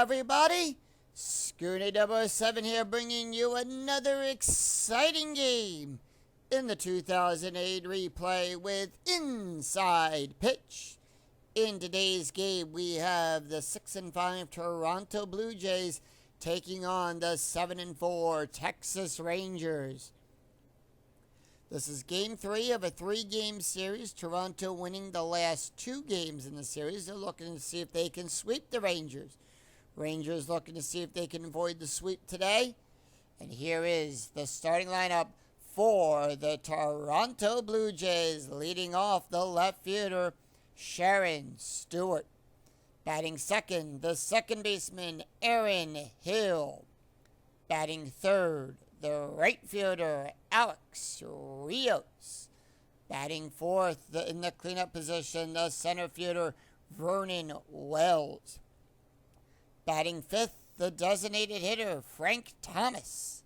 everybody. Schooner Double 7 here, bringing you another exciting game in the 2008 replay with Inside Pitch. In today's game, we have the 6-5 Toronto Blue Jays taking on the 7-4 Texas Rangers. This is Game 3 of a 3-game series. Toronto winning the last 2 games in the series. They're looking to see if they can sweep the Rangers. Rangers looking to see if they can avoid the sweep today. And here is the starting lineup for the Toronto Blue Jays. Leading off, the left fielder, Sharon Stewart. Batting second, the second baseman, Aaron Hill. Batting third, the right fielder, Alex Rios. Batting fourth, in the cleanup position, the center fielder, Vernon Wells. Batting fifth, the designated hitter, Frank Thomas.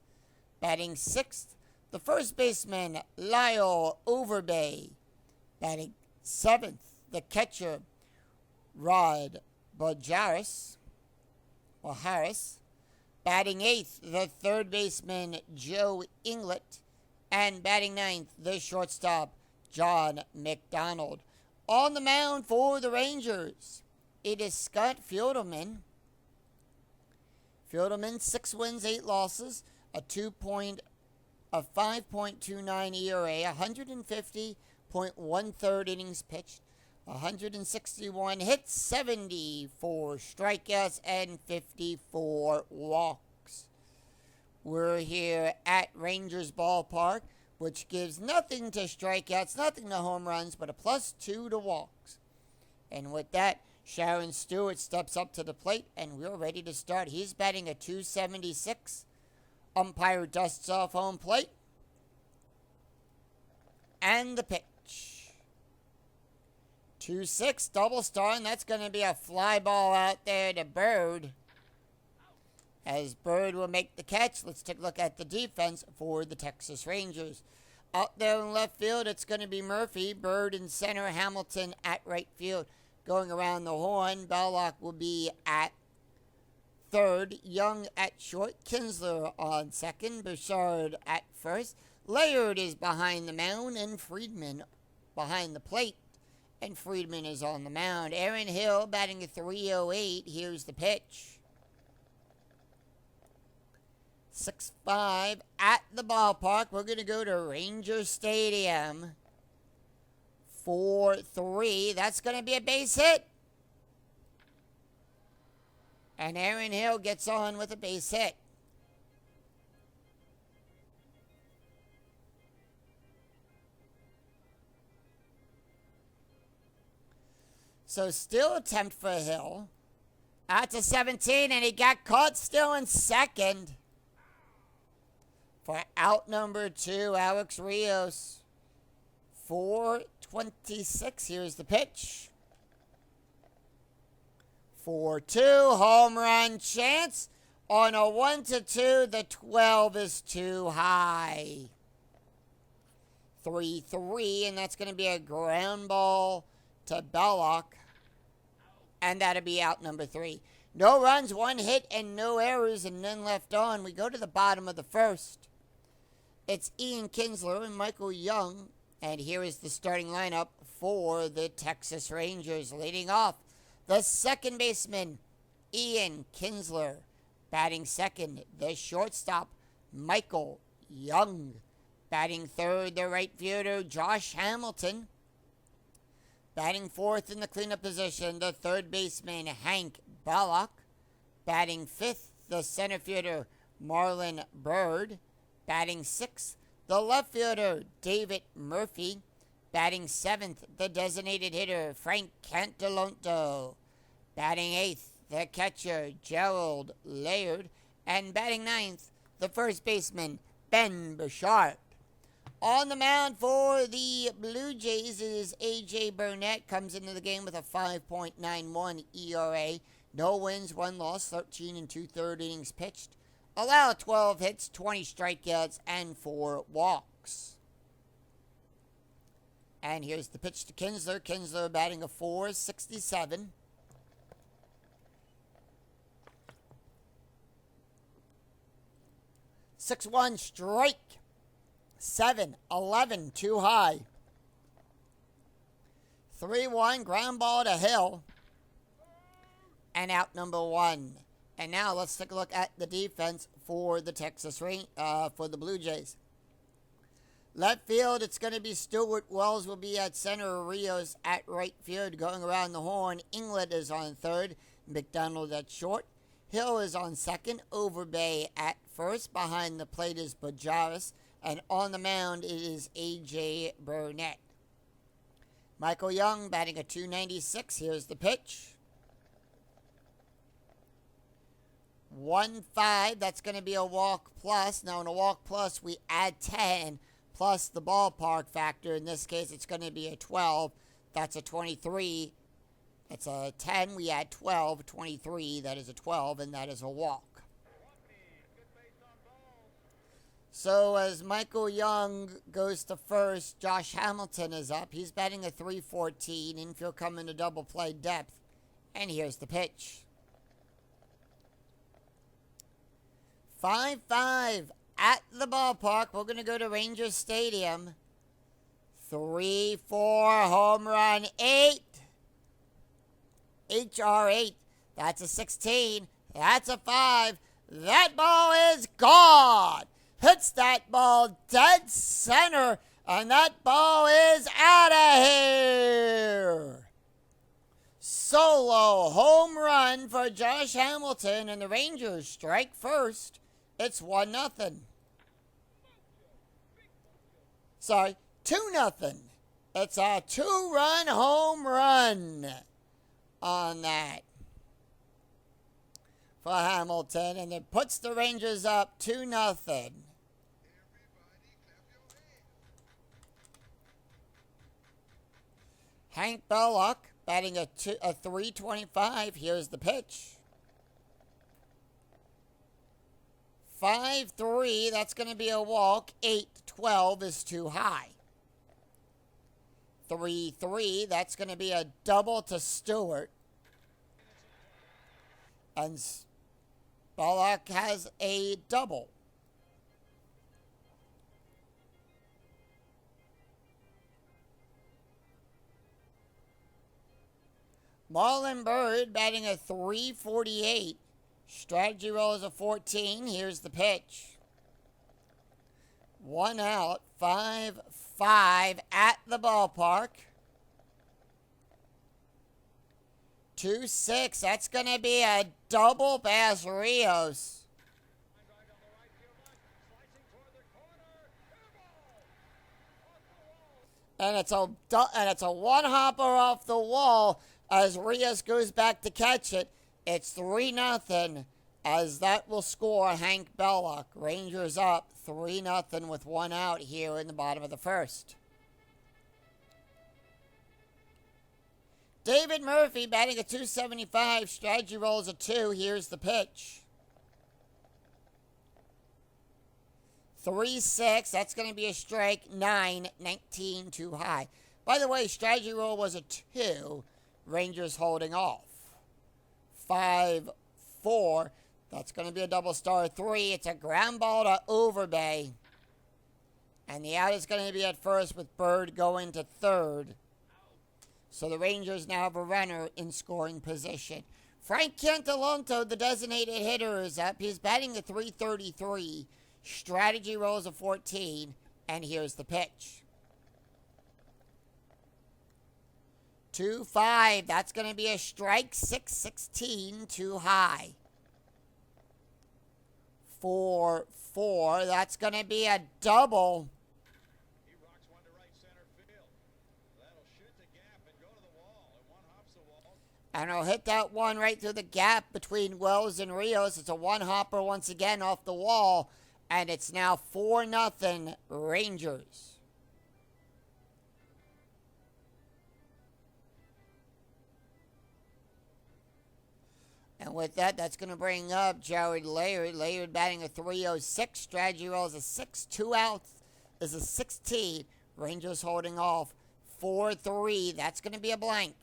Batting sixth, the first baseman, Lyle Overbay. Batting seventh, the catcher, Rod Harris. Batting eighth, the third baseman, Joe Inglett. And batting ninth, the shortstop, John McDonald. On the mound for the Rangers, it is Scott Fiedelman. Fiedelman, 6 wins, 8 losses, a 5.29 ERA, 150.13 innings pitched, 161 hits, 74 strikeouts, and 54 walks. We're here at Rangers Ballpark, which gives nothing to strikeouts, nothing to home runs, but a +2 to walks. And with that, Sharon Stewart steps up to the plate, and we're ready to start. He's batting a .276. Umpire dusts off home plate. And the pitch. 2-6, double star, and that's going to be a fly ball out there to Bird. As Bird will make the catch, let's take a look at the defense for the Texas Rangers. Out there in left field, it's going to be Murphy. Bird in center, Hamilton at right field. Going around the horn, Belloc will be at third, Young at short, Kinsler on second, Bouchard at first. Laird is behind the mound, and Friedman behind the plate. And Friedman is on the mound. Aaron Hill batting a .308. Here's the pitch. 6-5 at the ballpark. We're going to go to Ranger Stadium. 4-3. That's going to be a base hit. And Aaron Hill gets on with a base hit. So still attempt for Hill. Out to 17, and he got caught still in second. For out number 2, Alex Rios. 4-26. Here's the pitch. 4-2. Home run chance. On a 1-2, the 12 is too high. 3-3, and that's going to be a ground ball to Belloc. And that'll be out number 3. No runs, 1 hit, and no errors, and none left on. We go to the bottom of the first. It's Ian Kinsler and Michael Young. And here is the starting lineup for the Texas Rangers. Leading off, the second baseman, Ian Kinsler. Batting second, the shortstop, Michael Young. Batting third, the right fielder, Josh Hamilton. Batting fourth in the cleanup position, the third baseman, Hank Belloc. Batting fifth, the center fielder, Marlon Bird. Batting sixth, the left fielder, David Murphy. Batting seventh, the designated hitter, Frank Cantalonto. Batting eighth, the catcher, Gerald Laird. And batting ninth, the first baseman, Ben Bouchard. On the mound for the Blue Jays is A.J. Burnett. Comes into the game with a 5.91 ERA. No wins, 1 loss, 13 2/3 innings pitched. Allow 12 hits, 20 strikeouts, and 4 walks. And here's the pitch to Kinsler. Kinsler batting a .467. 6-1 strike. 7-11 too high. 3-1 ground ball to Hill. And out number 1. And now let's take a look at the defense for the for the Blue Jays. Left field, it's going to be Stewart. Wells will be at center. Rios at right field. Going around the horn, England is on third. McDonald at short. Hill is on second. Overbay at first. Behind the plate is Bajaris. And on the mound it is A.J. Burnett. Michael Young batting at .296. Here's the pitch. 1-5. That's going to be a walk plus. Now, in a walk plus, we add 10 plus the ballpark factor. In this case, it's going to be a 12. That's a 23. That's a 10. We add 12. 23. That is a 12, and that is a walk. So, as Michael Young goes to first, Josh Hamilton is up. He's batting a .314. Infield coming to double play depth. And here's the pitch. 5-5 at the ballpark. We're going to go to Rangers Stadium. 3-4 home run 8. HR8. That's a 16. That's a 5. That ball is gone. Hits that ball dead center. And that ball is out of here. Solo home run for Josh Hamilton. And the Rangers strike first. It's 1-0. Sorry, 2-0. It's a 2-run home run on that for Hamilton. And it puts the Rangers up 2-0. Hank Belloc batting a .325. Here's the pitch. 5-3, that's going to be a walk. 8-12 is too high. 3-3, that's going to be a double to Stewart. And Belloc has a double. Marlon Byrd batting a .348. Strategy roll is a 14. Here's the pitch. 1 out. 5-5 at the ballpark. 2-6. That's going to be a double past Rios. And it's a one hopper off the wall as Rios goes back to catch it. It's 3-0 as that will score Hank Belloc. Rangers up 3-0 with 1 out here in the bottom of the first. David Murphy batting a .275. Strategy rolls a 2. Here's the pitch. 3-6. That's going to be a strike. 9-19 too high. By the way, strategy roll was a 2. Rangers holding off. 5-4. That's going to be a double star 3. It's a ground ball to Overbay. And the out is going to be at first with Bird going to third. So the Rangers now have a runner in scoring position. Frank Cantaloupe, the designated hitter, is up. He's batting a .333. Strategy rolls a 14. And here's the pitch. 2-5. That's going to be a strike. 6-16 too high. 4-4. That's going to be a double. He rocks one to right center field. That'll shoot the gap and go to the wall. And one hops the wall. And he'll hit that one right through the gap between Wells and Rios. It's a one hopper once again off the wall. And it's now 4-0 Rangers. And with that, that's going to bring up Jared Laird. Laird batting a .306. Strategy roll is a 6. 2 outs is a 16. Rangers holding off 4-3. That's going to be a blank.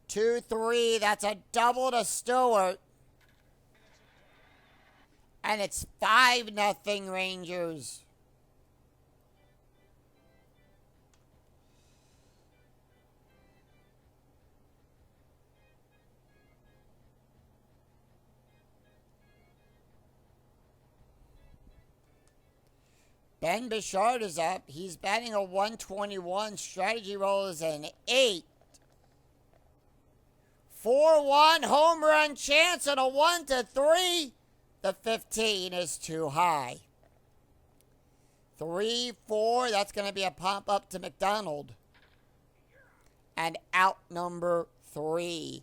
2-3. That's a double to Stewart. And it's 5-0 Rangers. Ben Bouchard is up. He's batting a 121. Strategy roll is an 8. 4-1 home run chance and a 1-3. The 15 is too high. 3-4. That's going to be a pop up to McDonald. And out number 3.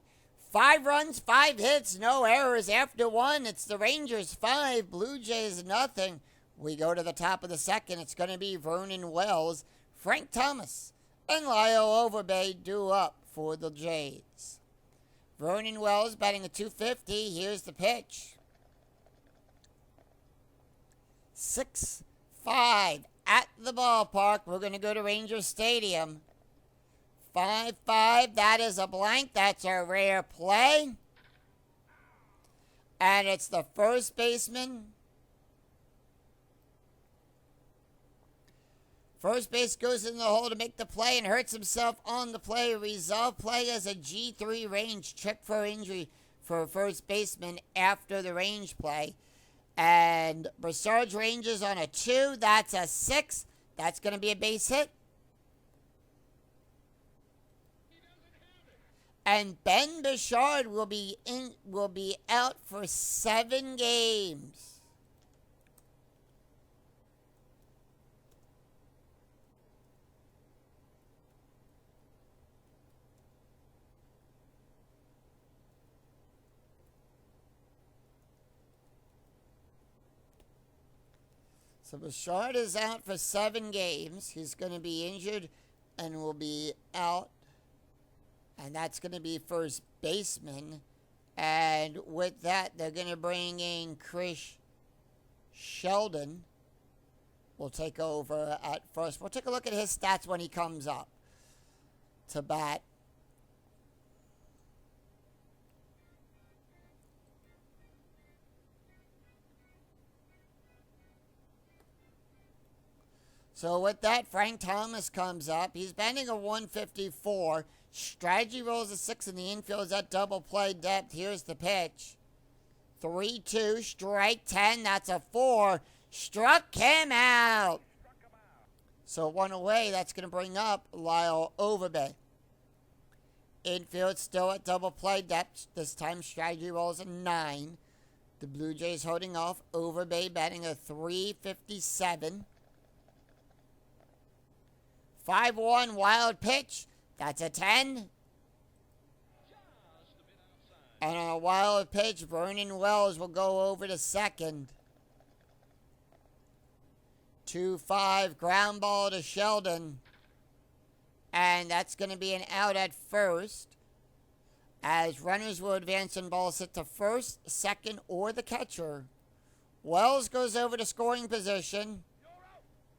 5 runs, 5 hits, no errors after 1. It's the Rangers 5, Blue Jays nothing. We go to the top of the second. It's going to be Vernon Wells, Frank Thomas, and Lyle Overbay due up for the Jays. Vernon Wells batting a 250. Here's the pitch. 6-5 at the ballpark. We're going to go to Rangers Stadium. 5-5. That is a blank. That's a rare play. And it's the first baseman. First base goes in the hole to make the play and hurts himself on the play. Resolve play as a G3 range. Check for injury for first baseman after the range play. And Broussard's ranges on a 2. That's a 6. That's going to be a base hit. And Ben Bouchard will be out for 7 games. So Bouchard is out for 7 games. He's going to be injured and will be out. And that's going to be first baseman. And with that, they're going to bring in Chris Sheldon. Will take over at first. We'll take a look at his stats when he comes up to bat. So with that, Frank Thomas comes up. He's batting a 154. Strategy rolls a 6 in the infield. Is that double play depth? Here's the pitch. 3-2. Strike 10. That's a 4. Struck him out. So 1 away. That's going to bring up Lyle Overbay. Infield still at double play depth. This time strategy rolls a 9. The Blue Jays holding off. Overbay batting a 357. 5-1 wild pitch. That's a 10. And on a wild pitch, Vernon Wells will go over to second. 2-5 ground ball to Sheldon. And that's going to be an out at first. As runners will advance and balls hit to first, second, or the catcher. Wells goes over to scoring position.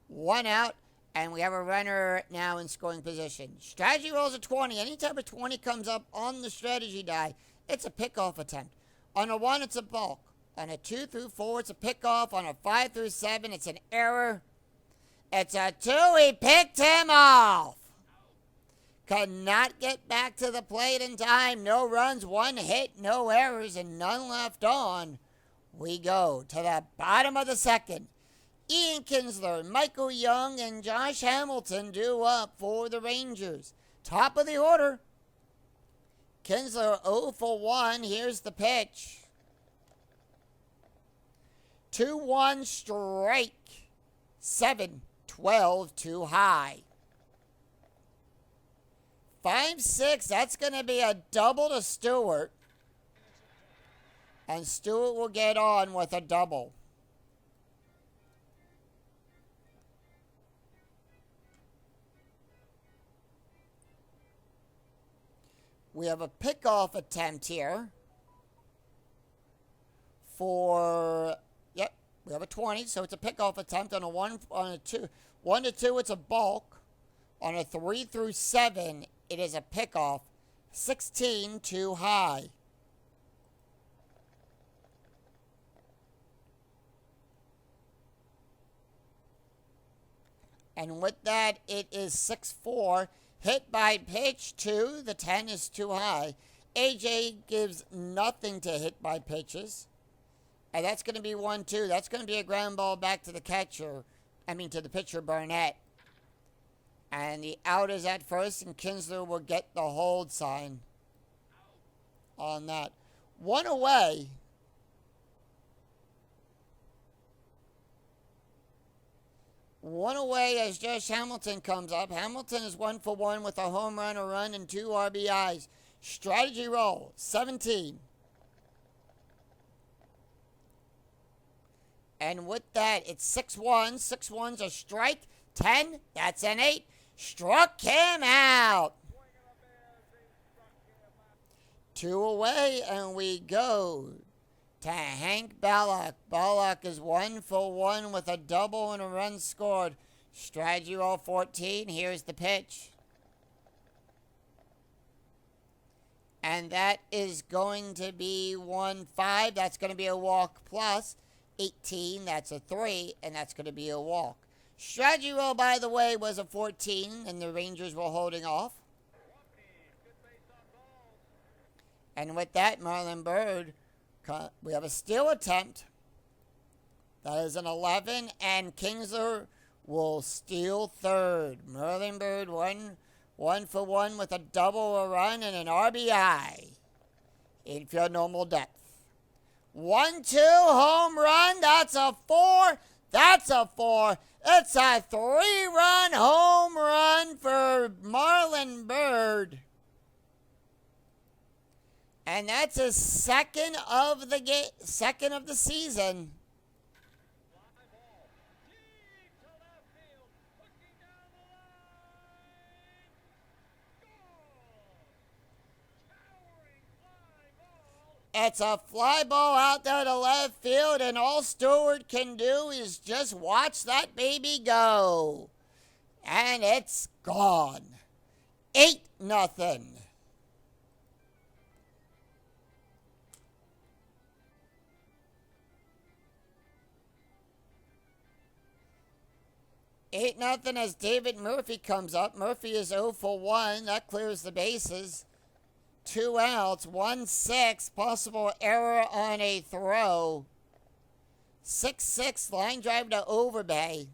1 out. And we have a runner now in scoring position. Strategy rolls a 20. Anytime a 20 comes up on the strategy die, it's a pickoff attempt. On a 1, it's a balk. On a 2 through 4, it's a pickoff. On a 5 through 7, it's an error. It's a 2. He picked him off. Could not get back to the plate in time. No runs, 1 hit, no errors, and none left on. We go to the bottom of the second. Ian Kinsler, Michael Young, and Josh Hamilton due up for the Rangers. Top of the order. Kinsler 0 for 1. Here's the pitch. 2-1 strike. 7-12 too high. 5-6. That's going to be a double to Stewart. And Stewart will get on with a double. We have a pickoff attempt here for, we have a 20, so it's a pickoff attempt on a 1, on a 2. 1 to 2, it's a balk. On a 3 through 7, it is a pickoff. 16 too high. And with that, it is 6-4. Hit by pitch 2. The 10 is too high. AJ gives nothing to hit by pitches. And that's going to be 1-2. That's going to be a ground ball back to the to the pitcher, Burnett. And the out is at first, and Kinsler will get the hold sign on that. One away. One away as Josh Hamilton comes up. Hamilton is 1 for 1 with a home run, a run, and 2 RBIs. Strategy roll, 17. And with that, it's 6-1. 6-1's a strike. 10, that's an 8. Struck him out. 2 away, and we go to Hank Bellock. Bellock is 1 for 1 with a double and a run scored. Strategy roll 14. Here's the pitch. And that is going to be 1-5. That's going to be a walk plus. 18, that's a 3, and that's going to be a walk. Strategy roll, by the way, was a 14, and the Rangers were holding off. And with that, Marlon Byrd, we have a steal attempt. That is an 11, and Kinsler will steal third. Marlon Byrd, 1 for 1 with a double, a run, and an RBI. Infield normal depth. 1-2 home run. That's a 4. That's a 4. It's a 3-run home run for Marlon Byrd. And that's his second of the season. It's a fly ball out there to left field, and all Stewart can do is just watch that baby go. And it's gone. 8-0. As David Murphy comes up. Murphy is 0 for 1. That clears the bases. 2 outs, 1-6, possible error on a throw. 6-6, line drive to Overbay.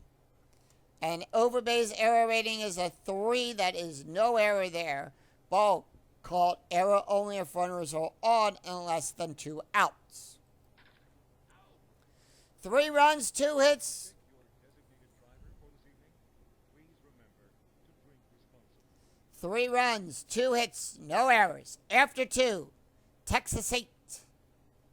And Overbay's error rating is a 3. That is no error there. Ball called error only if runners are on and less than 2 outs. 3 runs, 2 hits. 3 runs, 2 hits, no errors. After 2, Texas 8,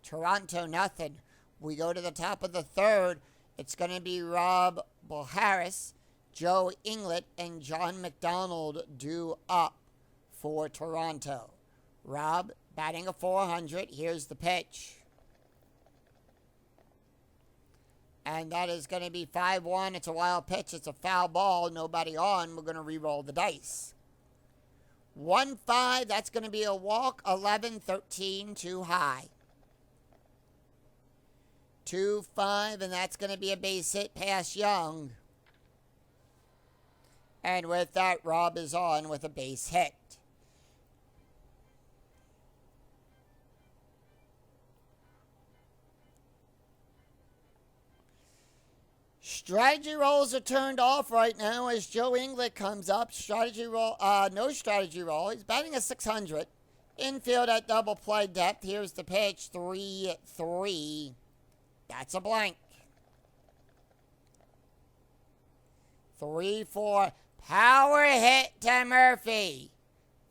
Toronto nothing. We go to the top of the third. It's going to be Rob Boharis, Joe Inglet, and John McDonald due up for Toronto. Rob batting a .400. Here's the pitch. And that is going to be 5-1. It's a wild pitch. It's a foul ball. Nobody on. We're going to re-roll the dice. 1-5, that's going to be a walk. 11-13, too high. 2-5, and that's going to be a base hit past Young. And with that, Rob is on with a base hit. Strategy rolls are turned off right now as Joe Inglet comes up. Strategy roll, no strategy roll. He's batting a .600. Infield at double play depth. Here's the pitch, 3-3. That's a blank. 3-4. Power hit to Murphy.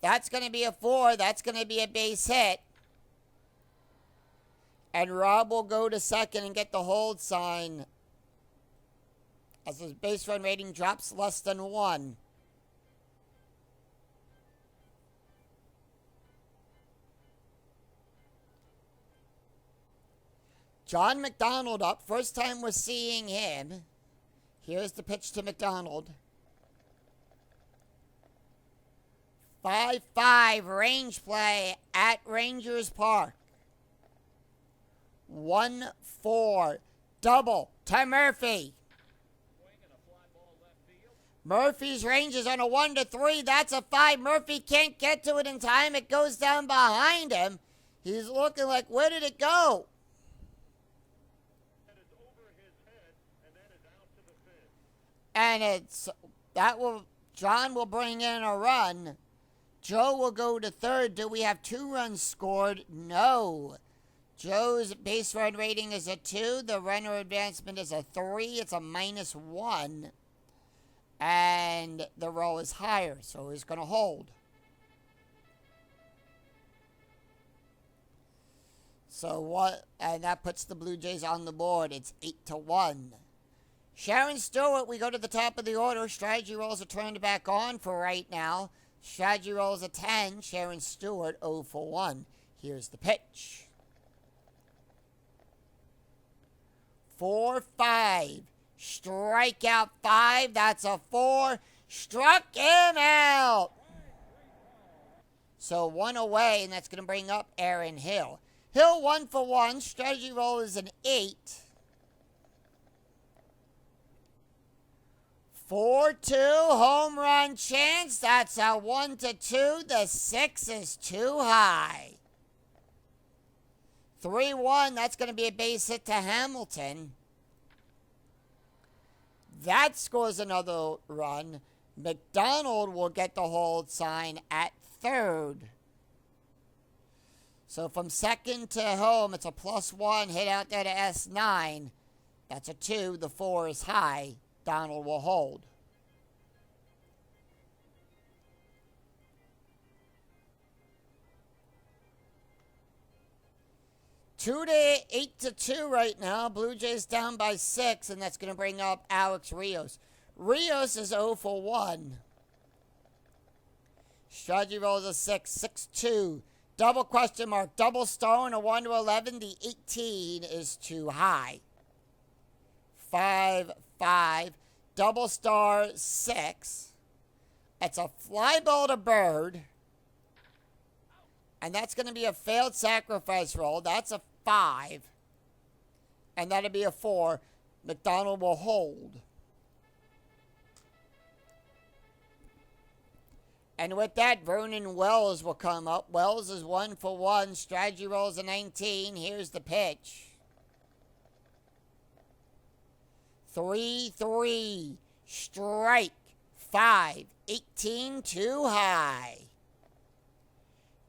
That's going to be a 4. That's going to be a base hit. And Rob will go to second and get the hold sign as his base run rating drops less than 1. John McDonald up. First time we're seeing him. Here's the pitch to McDonald. 5-5 range play at Rangers Park. 1-4 double to Murphy. Murphy's range is on a 1-3. That's a 5. Murphy can't get to it in time. It goes down behind him. He's looking like, where did it go? That is over his head, and that is out to the fence. And John will bring in a run. Joe will go to third. Do we have 2 runs scored? No. Joe's base run rating is a 2. The runner advancement is a 3. It's a -1. And the roll is higher, so he's going to hold. So what? And that puts the Blue Jays on the board. It's 8-1. Sharon Stewart, we go to the top of the order. Strategy rolls are turned back on for right now. Strategy rolls a 10. Sharon Stewart 0 for 1. Here's the pitch. 4-5. Strikeout 5. That's a 4. Struck him out. So 1 away, and that's going to bring up Aaron Hill. Hill 1 for 1. Strategy roll is an 8. 4-2. Home run chance. That's a 1-2. The 6 is too high. 3-1. That's going to be a base hit to Hamilton. That scores another run. McDonald will get the hold sign at third. So from second to home, it's a +1 hit out there to S9. That's a 2. The 4 is high. Donald will hold. Two to 8-2 right now. Blue Jays down by 6, and that's going to bring up Alex Rios. Rios is 0 for 1. Strategy rolls a 6, 6-2. Double question mark, double stone, a 1-11. The 18 is too high. 5-5. Double star 6. It's a fly ball to Bird. And that's going to be a failed sacrifice roll. That's a 5. And that'll be a 4. McDonald will hold. And with that, Vernon Wells will come up. Wells is 1 for 1. Strategy rolls a 19. Here's the pitch. 3-3. Strike. 5. 18 too high.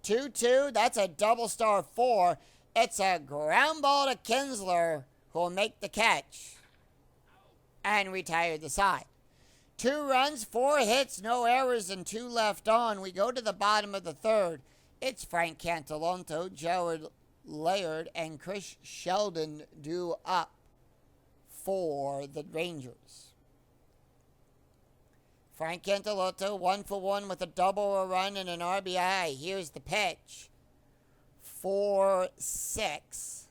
2-2. That's a double star 4. It's a ground ball to Kinsler, who will make the catch and retire the side. 2 runs, 4 hits, no errors, and 2 left on. We go to the bottom of the third. It's Frank Cantaloupe, Jared Laird, and Chris Sheldon due up for the Rangers. Frank Cantaloupe, 1 for 1 with a double, a run, and an RBI. Here's the pitch. 4-6.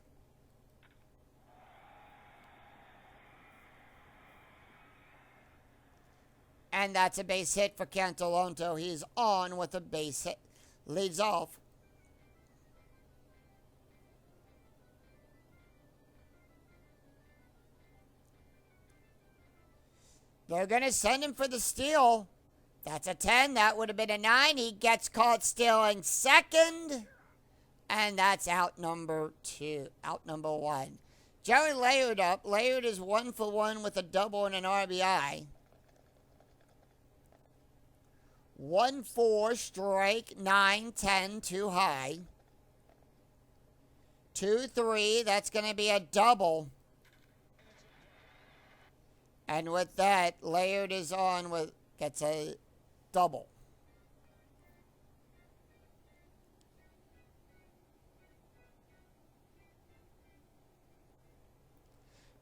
And that's a base hit for Cantaloupe. He's on with a base hit. Leads off. They're going to send him for the steal. That's a 10. That would have been a 9. He gets caught stealing second. And that's out number 2. Out number 1. Jerry Laird up. Laird is 1 for 1 with a double and an RBI. 1-4, strike, 9-10, too high. 2-3, that's going to be a double. And with that, Laird is on with, gets a double.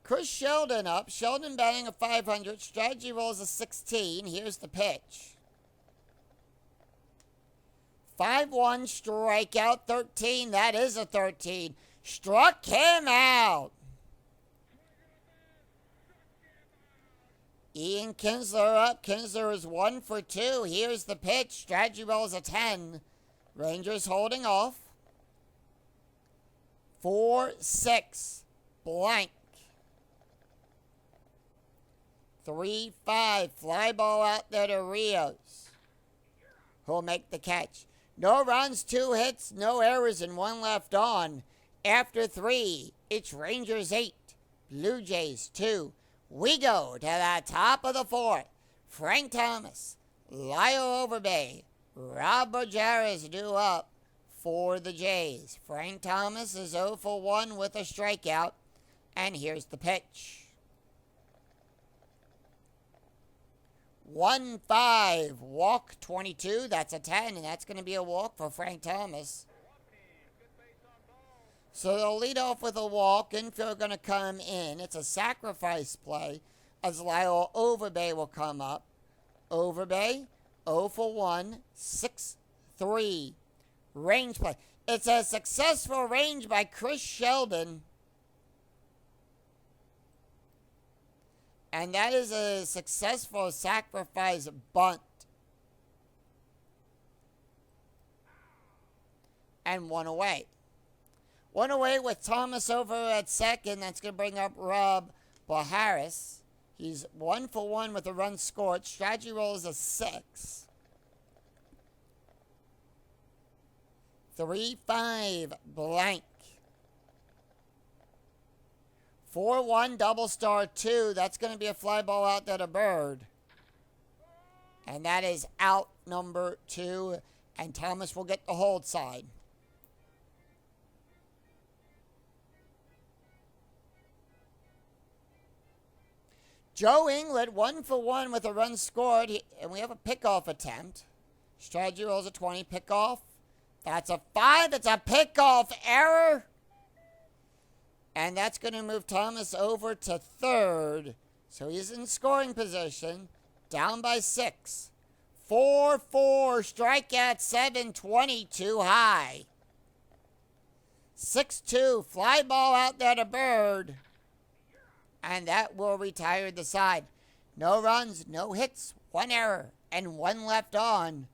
Chris Sheldon up. Sheldon batting a 500. Strategy rolls a 16. Here's the pitch. 5-1, strikeout, 13. That is a 13. Struck him out. Ian Kinsler up. Kinsler is 1 for 2. Here's the pitch. Strategy rolls a 10. Rangers holding off. 4-6. Blank. 3-5. Fly ball out there to Rios, who'll make the catch. No runs, 2 hits, no errors, and 1 left on. After 3, it's Rangers 8, Blue Jays 2. We go to the top of the 4th. Frank Thomas, Lyle Overbay, Rob Bojares due up for the Jays. Frank Thomas is 0 for 1 with a strikeout. And here's the pitch. 1-5, walk 22. That's a 10, and that's going to be a walk for Frank Thomas. So they'll lead off with a walk. Infield going to come in. It's a sacrifice play as Lyle Overbay will come up. Overbay, 0 for 1, 6-3. Range play. It's a successful range by Chris Sheldon. And that is a successful sacrifice bunt. And 1 away. 1 away with Thomas over at second. That's going to bring up Rob Bojares. He's 1 for 1 with a run scored. Strategy roll is a 6. 3-5 blank. 4-1 double star 2. That's going to be a fly ball out there to Bird. And that is out number 2. And Thomas will get the hold side. Joe England, 1 for 1 with a run scored. And we have a pickoff attempt. Strategy rolls a 20. Pickoff. That's a 5. It's a pickoff error. And that's going to move Thomas over to third. So he's in scoring position. Down by 6. 4-4. Strikeout 7. 22 high. 6-2. Fly ball out there to Bird. And that will retire the side. No runs, no hits, 1 error, and 1 left on.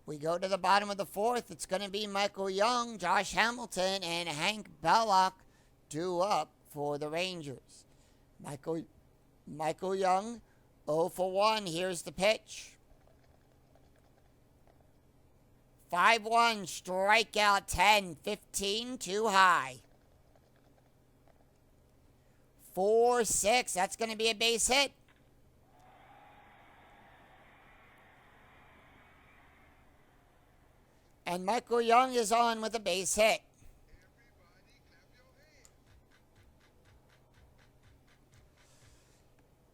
We go to the bottom of the 4th. It's going to be Michael Young, Josh Hamilton, and Hank Belloc due up for the Rangers. Michael Young, 0 for 1. Here's the pitch. 5-1, strikeout 10, 15 too high. 4-6, that's going to be a base hit. And Michael Young is on with a base hit.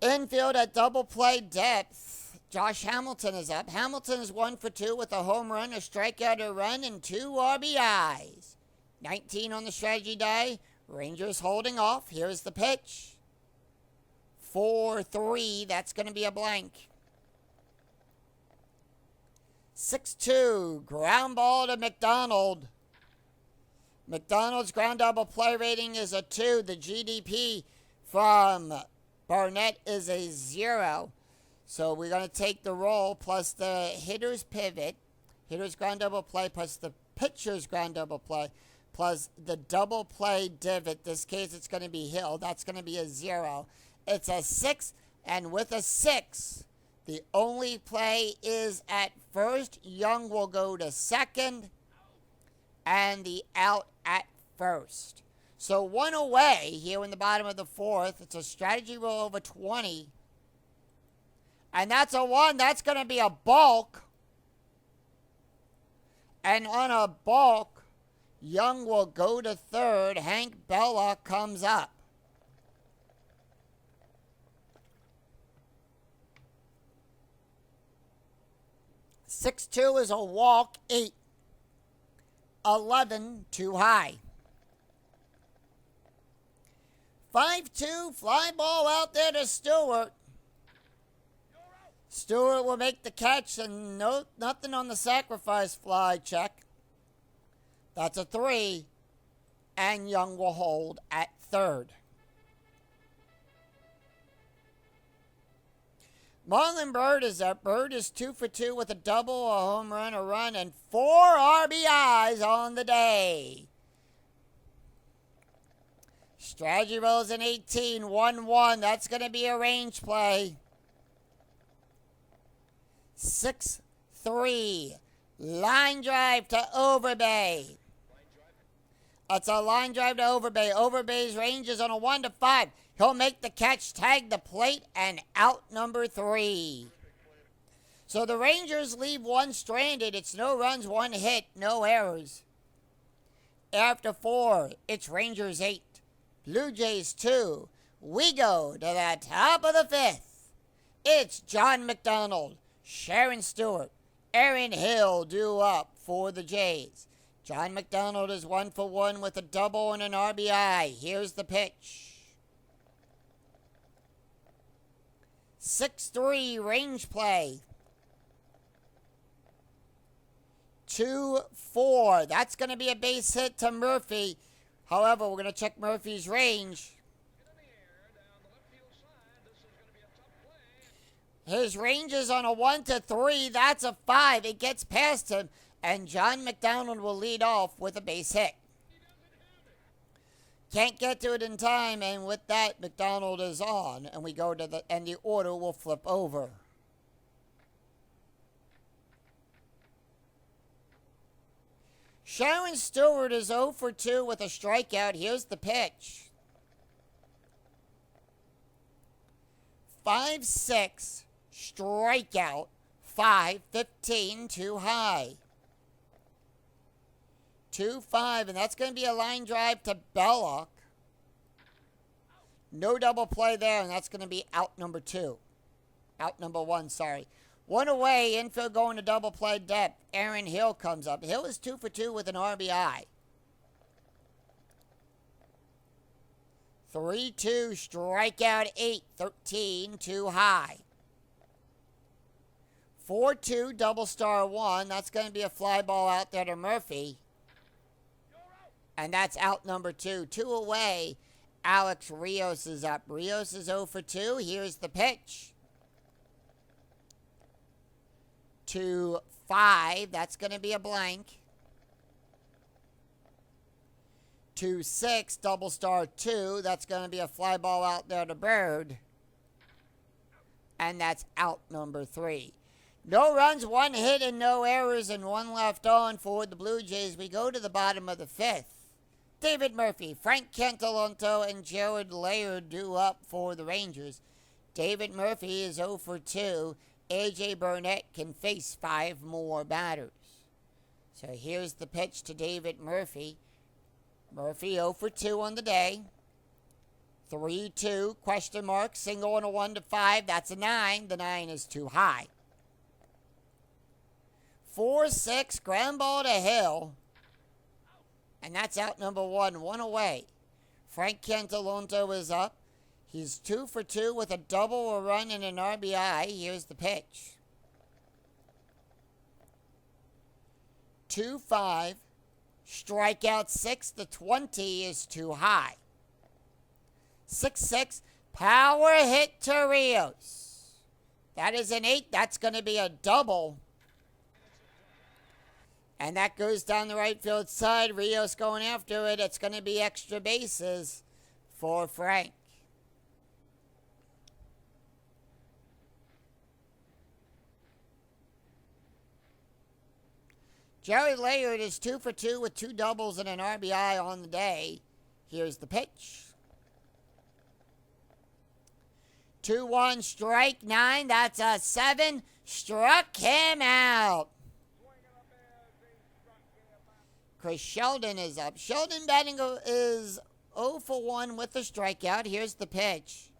Infield at double play depth. Josh Hamilton is up. Hamilton is 1 for 2 with a home run, a strikeout, a run, and 2 RBIs. 19 on the strategy die. Rangers holding off. Here's the pitch. 4-3. That's going to be a blank. 6-2. Ground ball to McDonald. McDonald's ground double play rating is a 2. The GDP from Barnett is a 0. So we're going to take the roll plus the hitter's pivot, hitter's ground double play plus the pitcher's ground double play, plus the double play divot. This case, it's going to be Hill. That's going to be a 0. It's a 6, and with a 6, the only play is at first. Young will go to second, and the out at first. So 1 away here in the bottom of the 4th. It's a strategy roll over 20. And that's a 1. That's going to be a balk. And on a balk, Young will go to third. Hank Belloc comes up. (6-2) is a walk. 8. 11 too high. 5-2, fly ball out there to Stewart. Stewart will make the catch, and nothing on the sacrifice fly check. That's a 3, and Young will hold at third. Marlon Byrd is up. Byrd is 2 for 2 with a double, a home run, a run, and 4 RBIs on the day. Strategy rolls in 18, 1-1. That's going to be a range play. 6-3. Line drive to Overbay. That's a line drive to Overbay. Overbay's range is on a 1-5. He'll make the catch, tag the plate, and out number 3. So the Rangers leave one stranded. It's no runs, one hit, no errors. After 4, it's Rangers 8, Blue Jays 2. We go to the top of the 5th. It's John McDonald, Sharon Stewart, Aaron Hill due up for the Jays. John McDonald is 1 for 1 with a double and an RBI. Here's the pitch. 6-3 range play. 2-4. That's going to be a base hit to Murphy. However, we're going to check Murphy's range. His range is on a 1-3. That's a 5. It gets past him, and John McDonald will lead off with a base hit. Can't get to it in time, and with that, McDonald is on, and we go to the order will flip over. Sharon Stewart is 0 for 2 with a strikeout. Here's the pitch. 5-6, strikeout, 5-15, too high. 2-5, and that's going to be a line drive to Belloc. No double play there, and that's going to be out number 2. Out number 1, sorry. 1 away, infield going to double play depth. Aaron Hill comes up. Hill is 2 for 2 with an RBI. 3-2, strikeout 8-13, too high. 4-2, double star 1. That's going to be a fly ball out there to Murphy. And that's out number 2. 2 away. Alex Rios is up. Rios is 0 for 2. Here's the pitch. 2-5. That's going to be a blank. 2-6. Double star 2. That's going to be a fly ball out there to Bird. And that's out number 3. No runs, 1 hit, and no errors, and 1 left on for the Blue Jays. We go to the bottom of the 5th. David Murphy, Frank Cantalanto, and Jared Laird due up for the Rangers. David Murphy is 0 for 2. A.J. Burnett can face 5 more batters. So here's the pitch to David Murphy. Murphy 0 for 2 on the day. 3-2, question mark, single on a 1-5. That's a 9. The 9 is too high. 4-6, ground ball to Hill. And that's out number 1, 1 away. Frank Cantalanto is up. He's 2 for 2 with a double, a run, and an RBI. Here's the pitch. 2-5. Strikeout 6-20 is too high. 6-6. Power hit to Rios. That is an 8. That's going to be a double. And that goes down the right field side. Rios going after it. It's going to be extra bases for Frank. Jerry Laird is 2 for 2 with 2 doubles and an RBI on the day. Here's the pitch. 2-1, strike 9. That's a 7. Struck him out. Chris Sheldon is up. Sheldon batting is 0 for 1 with a strikeout. Here's the pitch.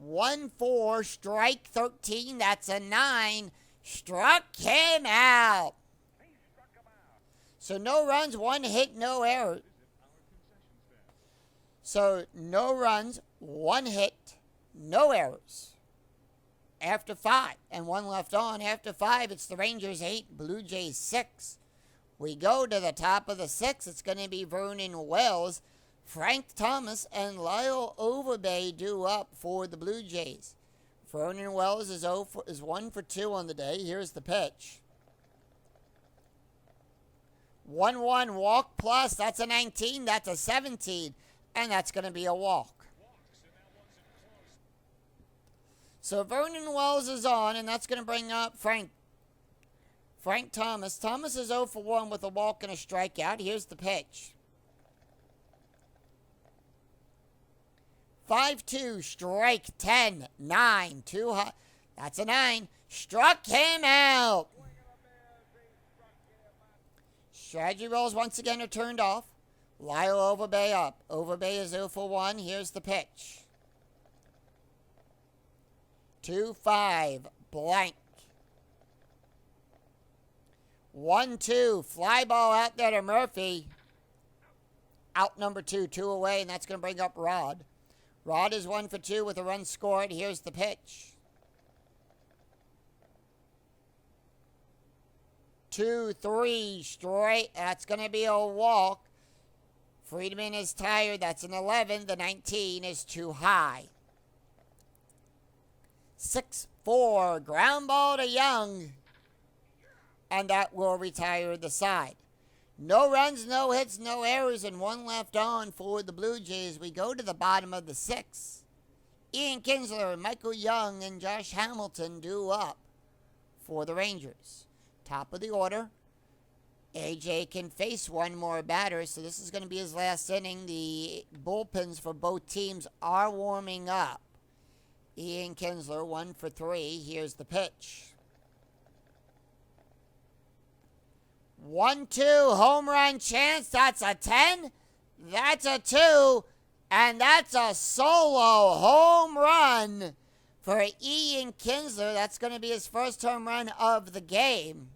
1-4, strike 13. That's a 9. Struck him out. So no runs, 1 hit, no errors. So no runs, 1 hit, no errors. After 5, and 1 left on. After 5, it's the Rangers 8, Blue Jays 6. We go to the top of the 6th. It's going to be Vernon Wells, Frank Thomas, and Lyle Overbay due up for the Blue Jays. Vernon Wells is 1 for 2 on the day. Here's the pitch. 1-1 walk plus. That's a 19. That's a 17. And that's going to be a walk. So Vernon Wells is on, and that's going to bring up Frank Thomas. Thomas is 0 for 1 with a walk and a strikeout. Here's the pitch. 5-2, strike 10, 9, too high. That's a 9. Struck him out. Strategy rolls once again are turned off. Lyle Overbay up. Overbay is 0 for 1. Here's the pitch. 2-5, blank. 1-2, fly ball out there to Murphy. Out number 2, 2 away, and that's going to bring up Rod. Rod is 1 for 2 with a run scored. Here's the pitch. 2-3, straight. That's going to be a walk. Friedman is tired. That's an 11. The 19 is too high. 6-4, ground ball to Young. And that will retire the side. No runs, no hits, no errors, and 1 left on for the Blue Jays. We go to the bottom of the 6th. Ian Kinsler, Michael Young, and Josh Hamilton due up for the Rangers. Top of the order. AJ can face 1 more batter, so this is going to be his last inning. The bullpens for both teams are warming up. Ian Kinsler, 1 for 3. Here's the pitch. 1-2, home run chance. That's a 10. That's a 2. And that's a solo home run for Ian Kinsler. That's going to be his first home run of the game.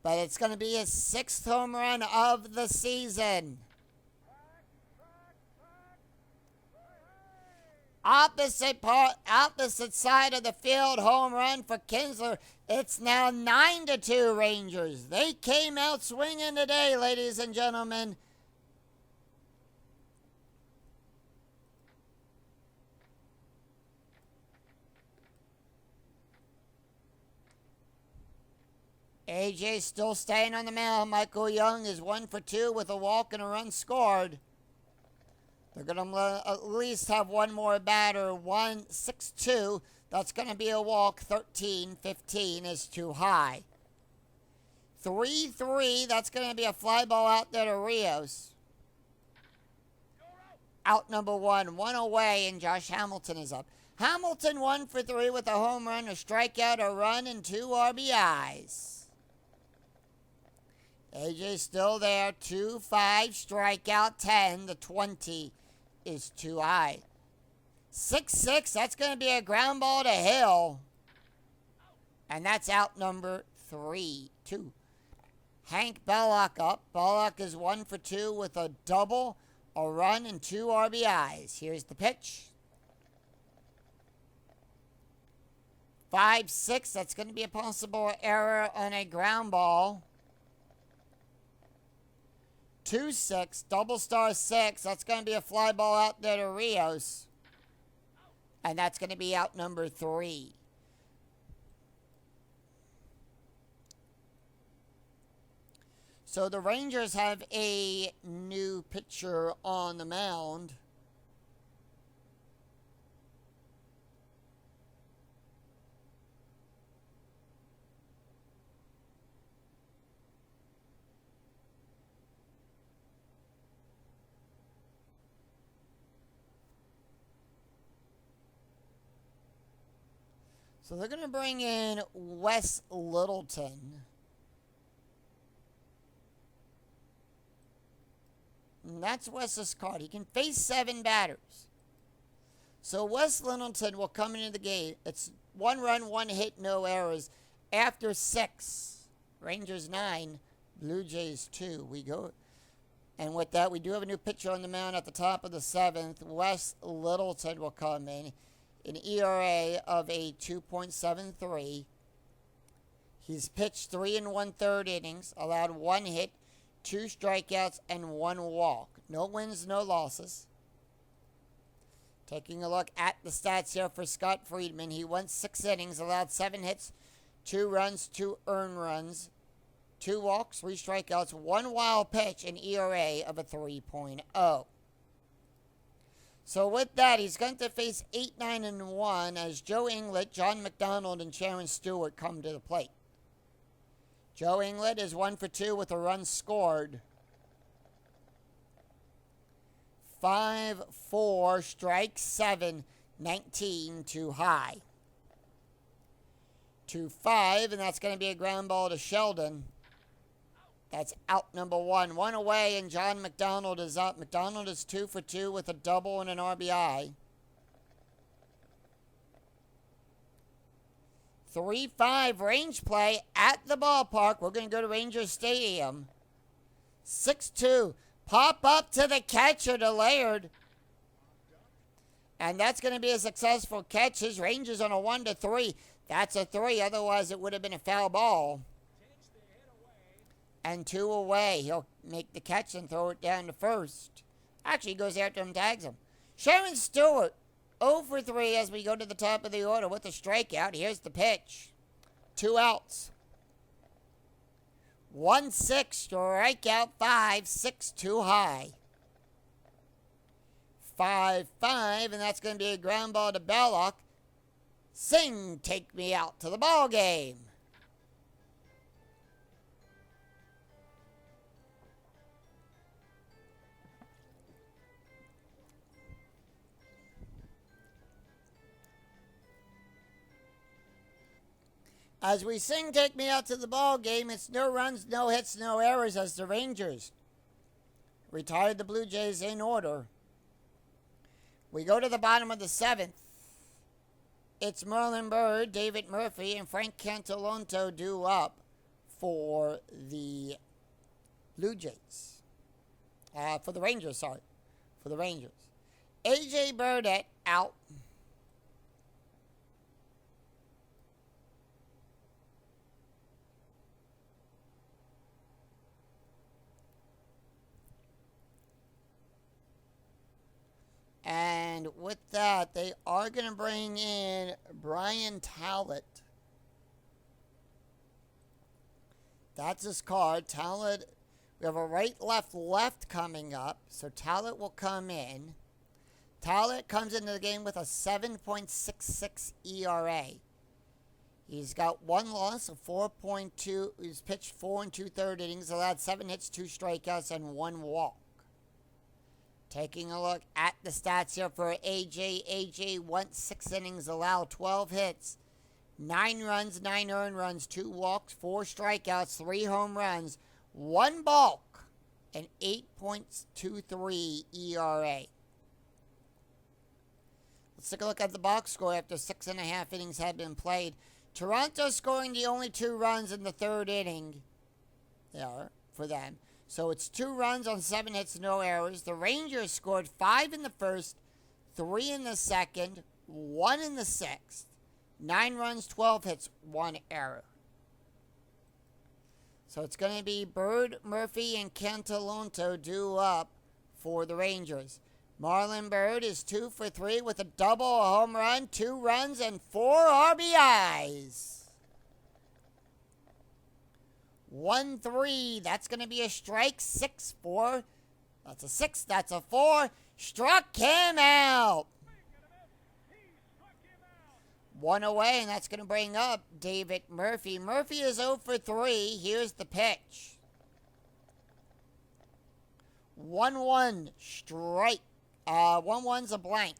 But it's going to be his 6th home run of the season. Opposite side of the field, home run for Kinsler. It's now 9-2 Rangers. They came out swinging today, ladies and gentlemen. AJ still staying on the mound. Michael Young is 1 for 2 with a walk and a run scored. They're going to at least have 1 more batter. 6-2. That's going to be a walk. 13-15 is too high. 3-3. That's going to be a fly ball out there to Rios. Out number 1. 1 away, and Josh Hamilton is up. Hamilton 1 for 3 with a home run, a strikeout, a run, and 2 RBIs. AJ still there. 2-5, strikeout 10. The 20 is too high. 6-6, that's going to be a ground ball to Hill. And that's out number 2. Hank Bellock up. Bellock is 1 for 2 with a double, a run, and 2 RBIs. Here's the pitch. 5-6, that's going to be a possible error on a ground ball. 2-6, double star 6. That's going to be a fly ball out there to Rios. And that's going to be out number 3. So the Rangers have a new pitcher on the mound. So they're going to bring in Wes Littleton. And that's Wes's card. He can face 7 batters. So Wes Littleton will come into the game. It's 1 run, 1 hit, no errors. After 6, Rangers 9, Blue Jays 2. We go. And with that, we do have a new pitcher on the mound at the top of the 7th. Wes Littleton will come in. An ERA of a 2.73. He's pitched 3 1/3 innings, allowed 1 hit, 2 strikeouts, and 1 walk. No wins, no losses. Taking a look at the stats here for Scott Friedman. He went 6 innings, allowed 7 hits, 2 runs, 2 earned runs. 2 walks, 3 strikeouts, 1 wild pitch, an ERA of a 3.0. So with that, he's going to face 8-9-1 as Joe Inglet, John McDonald, and Sharon Stewart come to the plate. Joe Inglet is 1 for 2 with a run scored. 5-4, strike 7, 19 too high. 2-5, and that's going to be a ground ball to Sheldon. That's out number 1. 1 away, and John McDonald is up. McDonald is 2 for 2 with a double and an RBI. 3-5 range play at the ballpark. We're going to go to Rangers Stadium. 6-2. Pop up to the catcher to Laird. And that's going to be a successful catch. His Rangers on a 1-3. That's a 3. Otherwise, it would have been a foul ball. And 2 away. He'll make the catch and throw it down to first. Actually, he goes after him, tags him. Sharon Stewart, 0 for 3 as we go to the top of the order with a strikeout. Here's the pitch. 2 outs. 1-6, strikeout 5, 6 too high. 5-5, and that's going to be a ground ball to Belloc. Sing, take me out to the ball game. As we sing Take Me Out to the Ball Game, it's no runs, no hits, no errors as the Rangers retired the Blue Jays in order. We go to the bottom of the 7th. It's Marlon Byrd, David Murphy, and Frank Cantalonto due up for the Blue Jays. For the Rangers, sorry. For the Rangers. A.J. Burdett out. And with that, they are going to bring in Brian Talbot. That's his card. Talbot, we have a right, left coming up. So Talbot will come in. Talbot comes into the game with a 7.66 ERA. He's got 1 loss of 4.2. He's pitched 4 2/3 innings, allowed 7 hits, 2 strikeouts, and 1 walk. Taking a look at the stats here for AJ. AJ went 6 innings, allowed 12 hits, 9 runs, 9 earned runs, 2 walks, 4 strikeouts, 3 home runs, 1 balk, and 8.23 ERA. Let's take a look at the box score after 6.5 innings had been played. Toronto scoring the only 2 runs in the 3rd inning there for them. So it's 2 runs on 7 hits, no errors. The Rangers scored 5 in the 1st, 3 in the 2nd, 1 in the 6th. 9 runs, 12 hits, 1 error. So it's going to be Bird, Murphy, and Cantalonto due up for the Rangers. Marlon Byrd is 2 for 3 with a double, a home run, 2 runs, and 4 RBIs. 1-3. That's going to be a strike. 6-4. That's a 6. That's a 4. Struck him out. 1 away, and that's going to bring up David Murphy. Murphy is 0 for 3. Here's the pitch. 1-1. Strike. 1-1's a blank.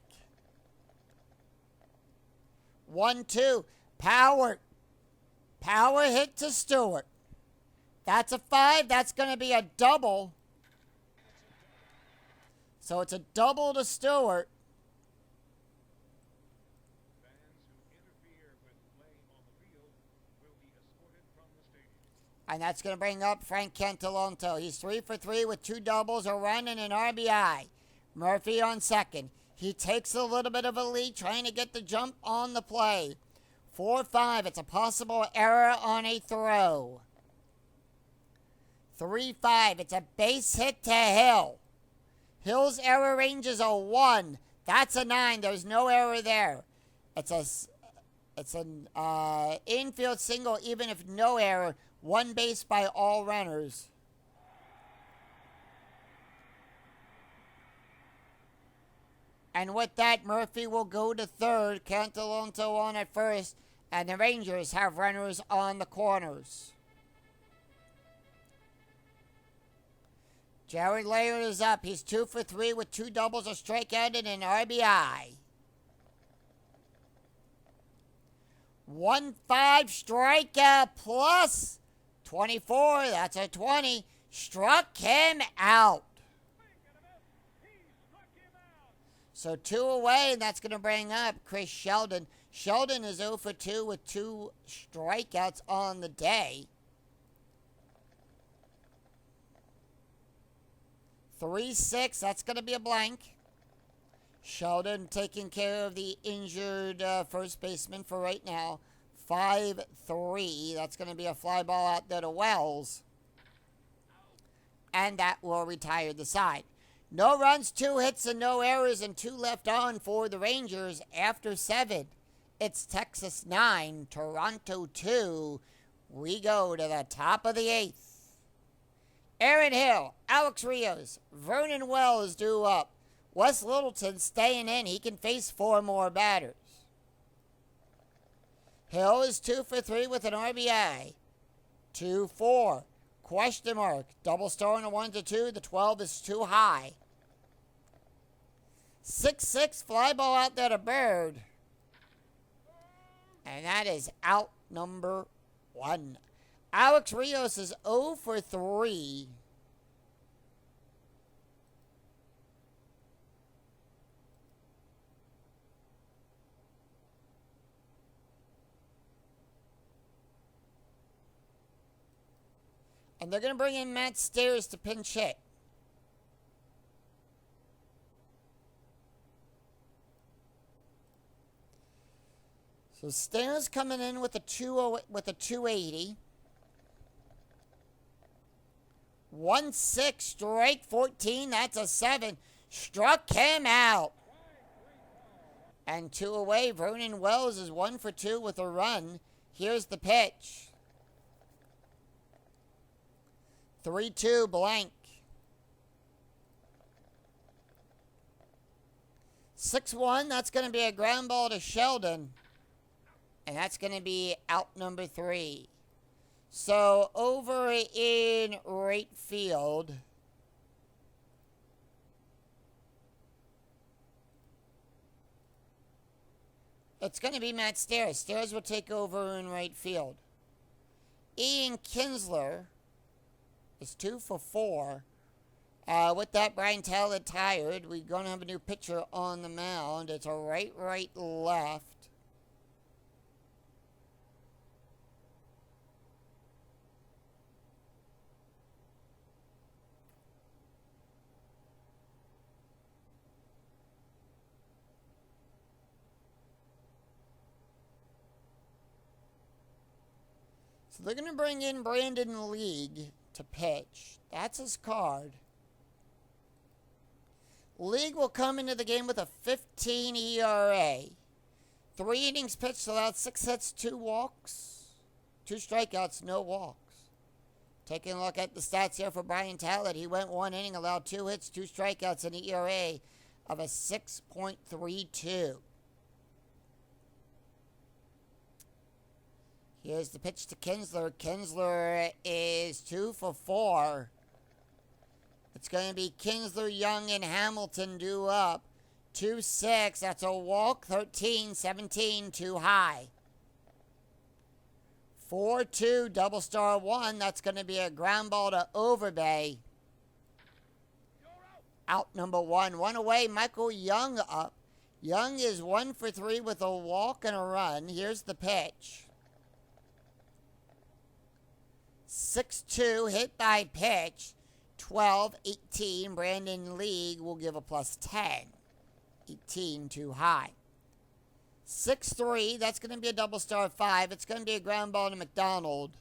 1-2. Power. Power hit to Stewart. That's a 5. That's going to be a double. So it's a double to Stewart. Fans who interfere with play on the field will be escorted from the stadium. And that's going to bring up Frank Cantalonto. He's 3 for 3 with 2 doubles, a run, and an RBI. Murphy on second. He takes a little bit of a lead, trying to get the jump on the play. 4-5. It's a possible error on a throw. 3-5. It's a base hit to Hill. Hill's error range is a 1. That's a 9. There's no error there. It's It's an infield single, even if no error. One base by all runners. And with that, Murphy will go to third. Cantalonto on at first. And the Rangers have runners on the corners. Jared Layer is up. He's 2 for 3 with 2 doubles, a strikeout, and an RBI. 1-5 strikeout plus 24. That's a 20. Struck him out. So 2 away, and that's going to bring up Chris Sheldon. Sheldon is 0 for 2 with 2 strikeouts on the day. 3-6, that's going to be a blank. Sheldon taking care of the injured first baseman for right now. 5-3, that's going to be a fly ball out there to Wells. And that will retire the side. No runs, 2 hits, and no errors, and 2 left on for the Rangers after 7. It's Texas 9, Toronto 2. We go to the top of the 8th. Aaron Hill, Alex Rios, Vernon Wells due up. Wes Littleton staying in. He can face 4 more batters. Hill is 2 for 3 with an RBI. 2-4. Question mark. Double star on a 1-2. The 12 is too high. 6-6. Fly ball out there to Bird. And that is out number 1. Alex Rios is 0 for 3. And they're going to bring in Matt Stairs to pinch hit. So Stairs coming in with a 280. 1-6, strike 14. That's a 7. Struck him out. And 2 away. Vernon Wells is 1 for 2 with a run. Here's the pitch. 3-2 blank. 6-1, that's going to be a ground ball to Sheldon. And that's going to be out number 3. So over in right field, it's going to be Matt Stairs. Stairs will take over in right field. Ian Kinsler is 2 for 4. With that, Brian Talbot tired. We're going to have a new pitcher on the mound. It's a right, left. So they're going to bring in Brandon League to pitch. That's his card. League will come into the game with a 15 ERA. 3 innings pitched, allowed 6 hits, 2 walks. 2 strikeouts, no walks. Taking a look at the stats here for Brian Talbot. He went 1 inning, allowed 2 hits, 2 strikeouts, an ERA of a 6.32. Here's the pitch to Kinsler. Kinsler is 2 for 4. It's going to be Kinsler, Young, and Hamilton due up. 2-6. That's a walk. 13-17. Too high. 4-2. Double star 1. That's going to be a ground ball to Overbay. Out number 1. 1 away. Michael Young up. Young is 1 for 3 with a walk and a run. Here's the pitch. 6-2, hit by pitch. 12-18. Brandon League will give a plus 10. 18 too high. 6-3, that's going to be a double star 5. It's going to be a ground ball to McDonald,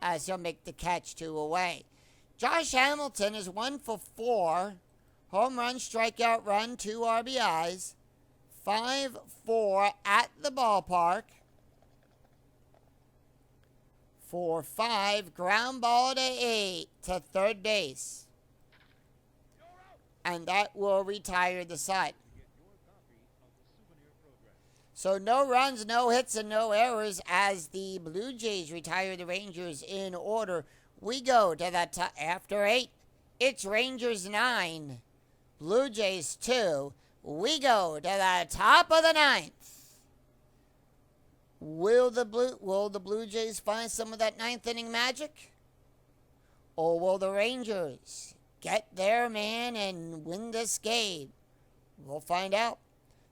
as he'll make the catch 2 away. Josh Hamilton is 1 for 4. Home run, strikeout run, 2 RBIs. 5-4 at the ballpark for 5. Ground ball to 8 to third base. And that will retire the side. So no runs, no hits, and no errors as the Blue Jays retire the Rangers in order. We go to the top after 8. It's Rangers 9, Blue Jays 2. We go to the top of the 9th. Will the Blue Jays find some of that 9th inning magic? Or will the Rangers get their man and win this game? We'll find out.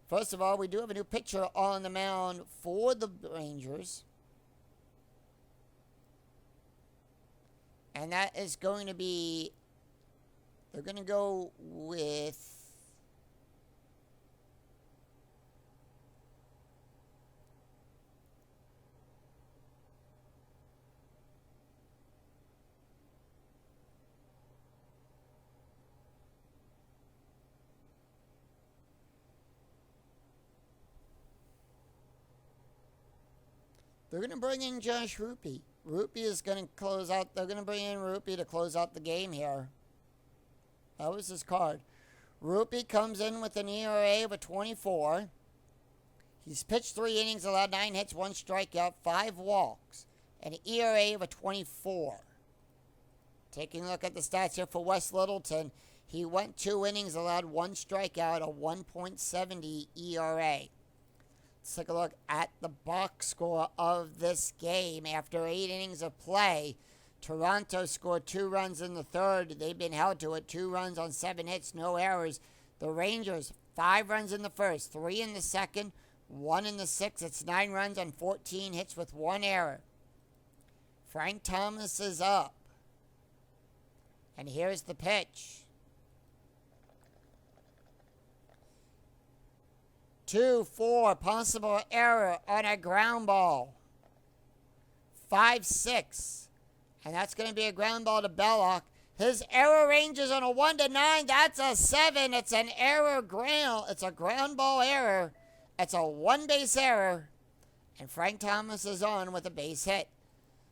First of all, we do have a new pitcher on the mound for the Rangers. And that is going to be, they're going to go with they're going to bring in Josh Rupe. Rupe is going to close out. They're going to bring in Rupe to close out the game here. That was his card. Rupe comes in with an ERA of a 24. He's pitched 3 innings, allowed 9 hits, 1 strikeout, 5 walks, and an ERA of a 24. Taking a look at the stats here for Wes Littleton, he went 2 innings, allowed 1 strikeout, a 1.70 ERA. Let's take a look at the box score of this game. After 8 innings of play, Toronto scored 2 runs in the third. They've been held to it. 2 runs on 7 hits, no errors. The Rangers, 5 runs in the first, 3 in the second, 1 in the sixth. It's 9 runs on 14 hits with 1 error. Frank Thomas is up. And here's the pitch. 2-4, possible error on a ground ball. 5-6. And that's going to be a ground ball to Belloc. His error ranges on a 1-9. That's a 7. It's an error ground. It's a ground ball error. It's a 1-base error. And Frank Thomas is on with a base hit.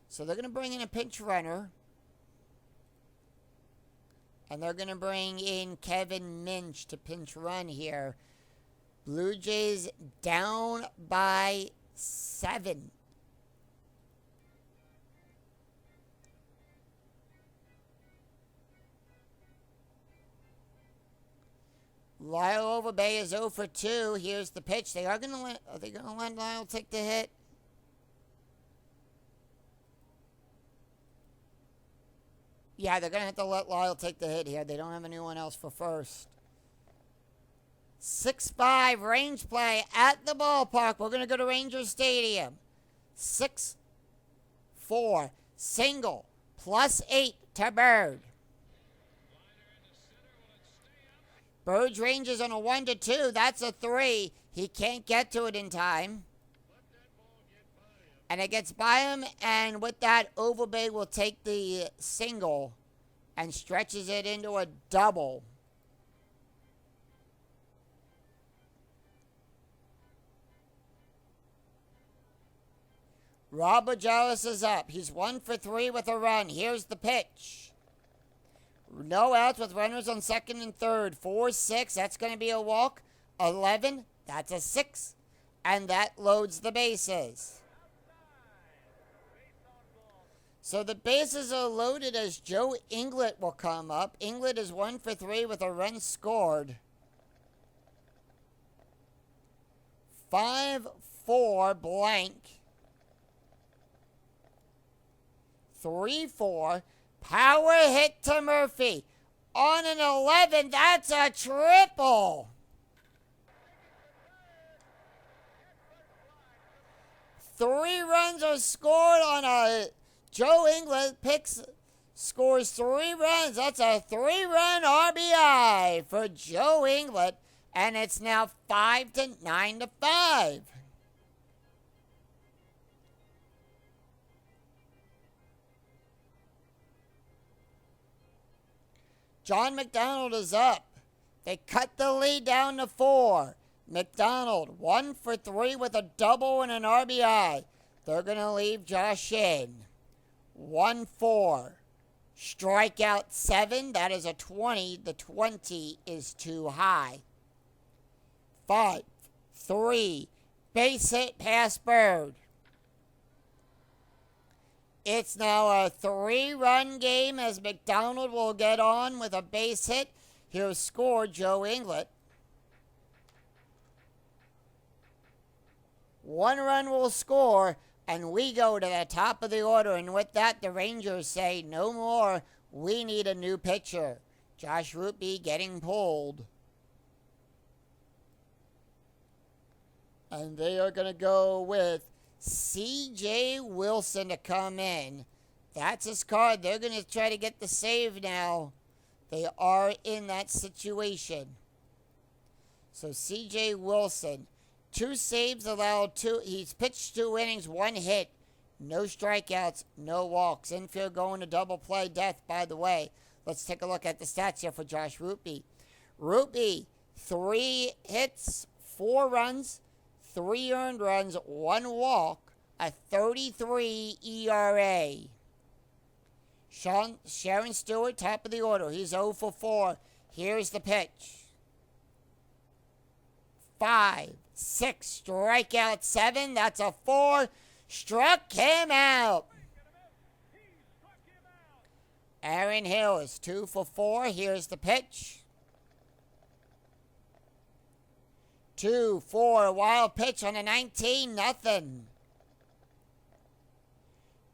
So they're going to bring in a pinch runner. And they're going to bring in Kevin Minch to pinch run here. Blue Jays down by 7. Lyle Overbay is 0 for 2. Here's the pitch. Are they going to let Lyle take the hit? Yeah, they're going to have to let Lyle take the hit here. They don't have anyone else for first. 6-5 range play at the ballpark. We're going to go to Rangers Stadium. 6-4 single +8 to Bird. Bird's ranges on a 1-2. That's a 3. He can't get to it in time. And it gets by him. And with that, Overbay will take the single and stretches it into a double. Rob Bojalis is up. He's 1 for 3 with a run. Here's the pitch. No outs with runners on second and third. 4-6. That's going to be a walk. 11. That's a 6. And that loads the bases. So the bases are loaded as Joe Inglet will come up. Inglet is 1 for 3 with a run scored. 5-4 blank. 3-4. Power hit to Murphy. On an 11, that's a triple. Three runs are scored on a Joe Inglet scores 3 runs. That's a 3-run RBI for Joe Inglet. And it's now 9-5. John McDonald is up. They cut the lead down to 4. McDonald, 1 for 3 with a double and an RBI. They're going to leave Josh in. 1-4. Strikeout 7. That is a 20. The 20 is too high. 5-3. Base hit past Bird. It's now a 3-run game as McDonald will get on with a base hit. Here's score Joe Inglet. 1 run will score, and we go to the top of the order. And with that, the Rangers say, no more. We need a new pitcher. Josh Rootby getting pulled. And they are going to go with C.J. Wilson to come in. That's his card. They're going to try to get the save now. They are in that situation. So C.J. Wilson, 2 saves allowed, 2. He's pitched 2 innings, 1 hit, no strikeouts, no walks. Infield going to double play death, by the way. Let's take a look at the stats here for Josh Rootby. Rootby, 3 hits, 4 runs, 3 earned runs, 1 walk, a 33 ERA. Sharon Stewart, top of the order. He's 0 for 4. Here's the pitch. 5-6, strikeout 7. That's a 4. Struck him out. Aaron Hill is 2 for 4. Here's the pitch. 2-4, wild pitch on a 19-0.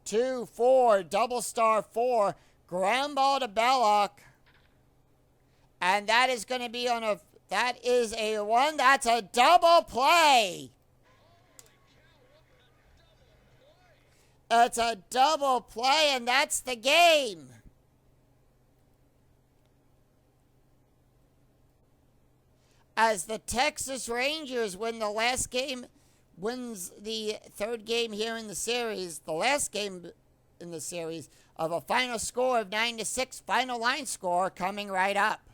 2-4, double star 4, ground ball to Belloc. And that is going to be on a, that is a 1, that's a double play. It's a double play, and that's the game. As the Texas Rangers wins the 3rd game here in the series, the last game in the series, of a final score of 9-6, final line score coming right up.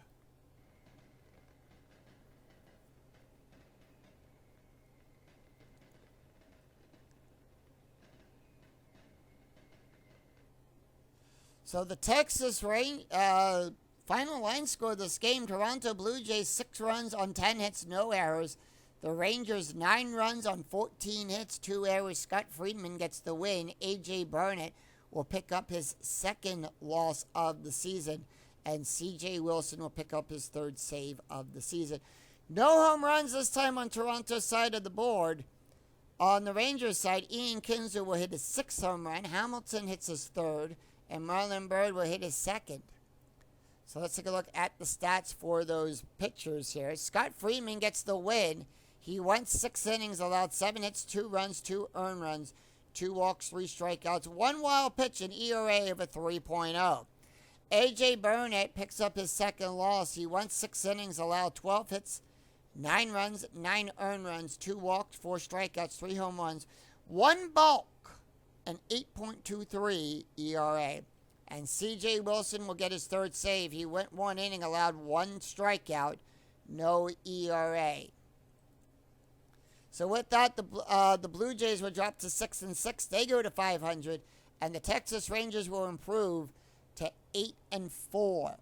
So the Texas final line score of this game, Toronto Blue Jays 6 runs on 10 hits, no errors. The Rangers 9 runs on 14 hits, 2 errors. Scott Friedman gets the win. A.J. Burnett will pick up his 2nd loss of the season. And C.J. Wilson will pick up his 3rd save of the season. No home runs this time on Toronto's side of the board. On the Rangers side, Ian Kinsler will hit his 6th home run. Hamilton hits his 3rd. And Marlon Byrd will hit his 2nd. So let's take a look at the stats for those pitchers here. Scott Friedman gets the win. He went 6 innings, allowed 7 hits, 2 runs, 2 earned runs, 2 walks, 3 strikeouts, 1 wild pitch, an ERA of a 3.0. A.J. Burnett picks up his 2nd loss. He went 6 innings, allowed 12 hits, 9 runs, 9 earned runs, 2 walks, 4 strikeouts, 3 home runs, 1 balk, an 8.23 ERA. And C.J. Wilson will get his 3rd save. He went 1 inning, allowed 1 strikeout, no ERA. So with that, the Blue Jays will drop to 6-6. They go to 500, and the Texas Rangers will improve to 8-4. So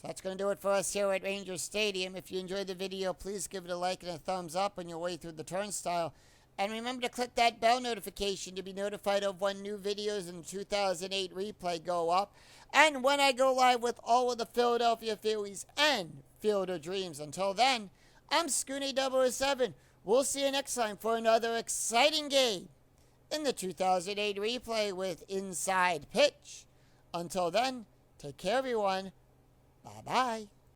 that's going to do it for us here at Rangers Stadium. If you enjoyed the video, please give it a like and a thumbs up on your way through the turnstile. And remember to click that bell notification to be notified of when new videos in the 2008 replay go up. And when I go live with all of the Philadelphia Phillies and Field of Dreams. Until then, I'm Scooney007. We'll see you next time for another exciting game in the 2008 replay with Inside Pitch. Until then, take care everyone. Bye-bye.